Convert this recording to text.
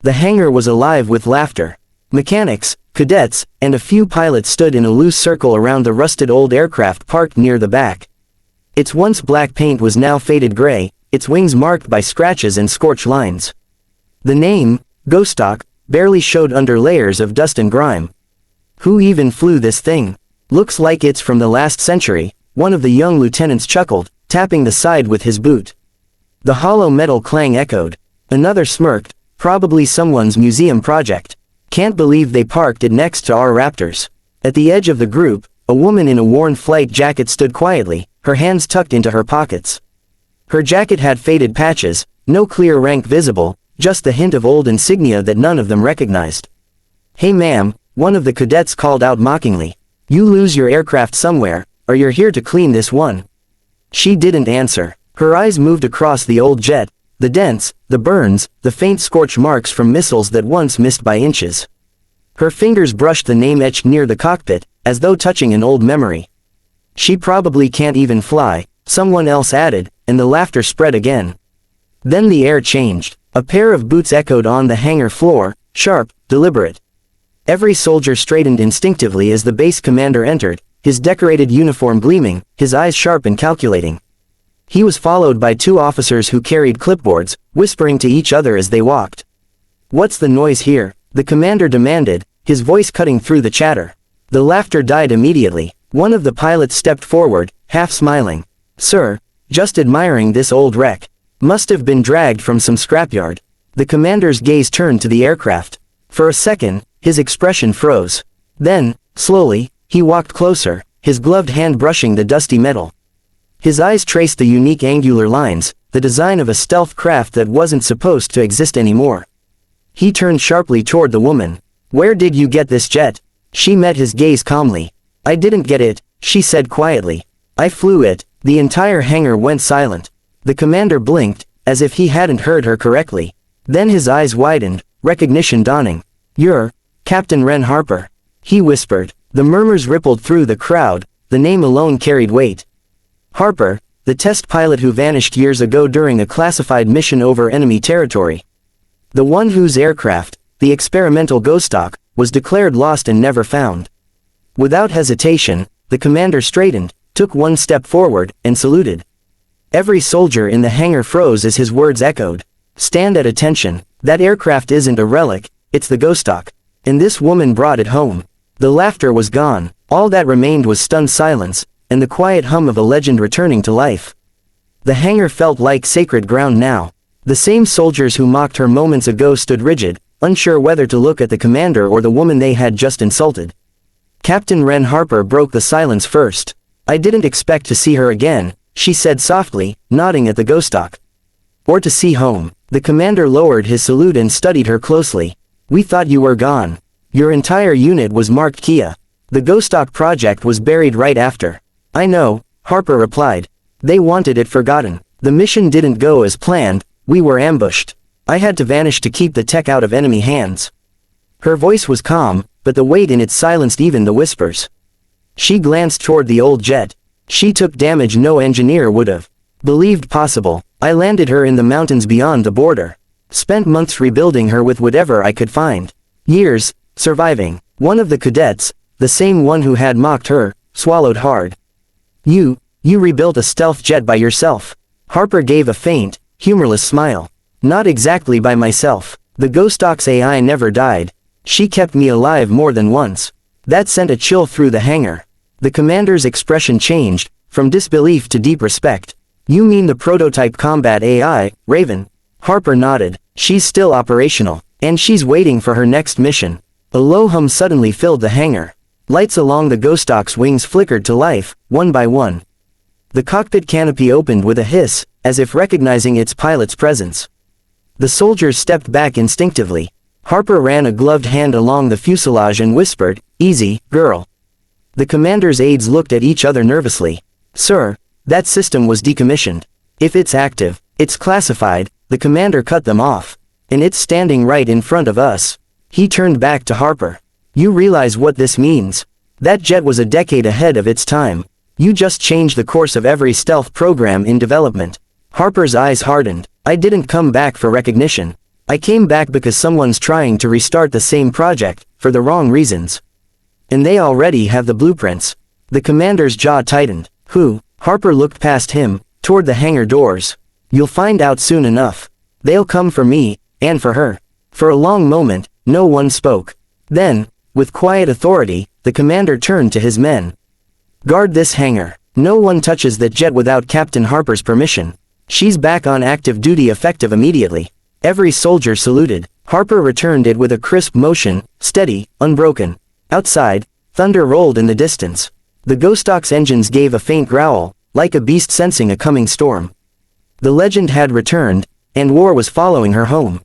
The hangar was alive with laughter. Mechanics, cadets, and a few pilots stood in a loose circle around the rusted old aircraft parked near the back. Its once black paint was now faded gray, its wings marked by scratches and scorch lines. The name, Ghosthawk, barely showed under layers of dust and grime. Who even flew this thing? Looks like it's from the last century, one of the young lieutenants chuckled, tapping the side with his boot. The hollow metal clang echoed. Another smirked, probably someone's museum project. Can't believe they parked it next to our Raptors. At the edge of the group, a woman in a worn flight jacket stood quietly, her hands tucked into her pockets. Her jacket had faded patches, no clear rank visible, just the hint of old insignia that none of them recognized. "Hey ma'am," one of the cadets called out mockingly. "You lose your aircraft somewhere, or you're here to clean this one." She didn't answer. Her eyes moved across the old jet, the dents, the burns, the faint scorch marks from missiles that once missed by inches. Her fingers brushed the name etched near the cockpit, as though touching an old memory. "She probably can't even fly," someone else added, and the laughter spread again. Then the air changed. A pair of boots echoed on the hangar floor, sharp, deliberate. Every soldier straightened instinctively as the base commander entered, his decorated uniform gleaming, his eyes sharp and calculating. He was followed by two officers who carried clipboards, whispering to each other as they walked. "What's the noise here?" the commander demanded, his voice cutting through the chatter. The laughter died immediately. One of the pilots stepped forward, half smiling. "Sir, just admiring this old wreck. Must have been dragged from some scrapyard." The commander's gaze turned to the aircraft. For a second, his expression froze. Then, slowly, he walked closer, his gloved hand brushing the dusty metal. His eyes traced the unique angular lines, the design of a stealth craft that wasn't supposed to exist anymore. He turned sharply toward the woman. "Where did you get this jet?" She met his gaze calmly. "I didn't get it," she said quietly. "I flew it." The entire hangar went silent. The commander blinked, as if he hadn't heard her correctly. Then his eyes widened, recognition dawning. "You're Captain Ren Harper," he whispered. The murmurs rippled through the crowd, the name alone carried weight. Harper, the test pilot who vanished years ago during a classified mission over enemy territory. The one whose aircraft, the experimental Ghosthawk, was declared lost and never found. Without hesitation, the commander straightened, took one step forward, and saluted. Every soldier in the hangar froze as his words echoed. "Stand at attention. That aircraft isn't a relic, it's the Ghosthawk. And this woman brought it home." The laughter was gone. All that remained was stunned silence, and the quiet hum of a legend returning to life. The hangar felt like sacred ground now. The same soldiers who mocked her moments ago stood rigid, unsure whether to look at the commander or the woman they had just insulted. Captain Ren Harper broke the silence first. "I didn't expect to see her again," she said softly, nodding at the Ghosthawk. "Or to see home." The commander lowered his salute and studied her closely. "We thought you were gone. Your entire unit was marked Kia. The Ghosthawk project was buried right after." "I know," Harper replied. "They wanted it forgotten. The mission didn't go as planned, we were ambushed. I had to vanish to keep the tech out of enemy hands." Her voice was calm, but the weight in it silenced even the whispers. She glanced toward the old jet. "She took damage no engineer would have believed possible. I landed her in the mountains beyond the border. Spent months rebuilding her with whatever I could find. Years, surviving." One of the cadets, the same one who had mocked her, swallowed hard. You rebuilt a stealth jet by yourself." Harper gave a faint, humorless smile. "Not exactly by myself. The Ghosthawk's AI never died. She kept me alive more than once." That sent a chill through the hangar. The commander's expression changed, from disbelief to deep respect. "You mean the prototype combat AI, Raven?" Harper nodded. "She's still operational, and she's waiting for her next mission." A low hum suddenly filled the hangar. Lights along the Ghosthawk's wings flickered to life, one by one. The cockpit canopy opened with a hiss, as if recognizing its pilot's presence. The soldiers stepped back instinctively. Harper ran a gloved hand along the fuselage and whispered, "Easy, girl." The commander's aides looked at each other nervously. "Sir, that system was decommissioned. If it's active, it's classified," the commander cut them off. "And it's standing right in front of us." He turned back to Harper. "You realize what this means? That jet was a decade ahead of its time. You just changed the course of every stealth program in development." Harper's eyes hardened. "I didn't come back for recognition. I came back because someone's trying to restart the same project, for the wrong reasons. And they already have the blueprints. The commander's jaw tightened. Who? Harper looked past him, toward the hangar doors. You'll find out soon enough. They'll come for me, and for her. For a long moment, no one spoke. Then, with quiet authority, the commander turned to his men. Guard this hangar. No one touches that jet without Captain Harper's permission. She's back on active duty effective immediately. Every soldier saluted. Harper returned it with a crisp motion, steady, unbroken. Outside, thunder rolled in the distance. The Ghosthawk's engines gave a faint growl, like a beast sensing a coming storm. The legend had returned, and war was following her home.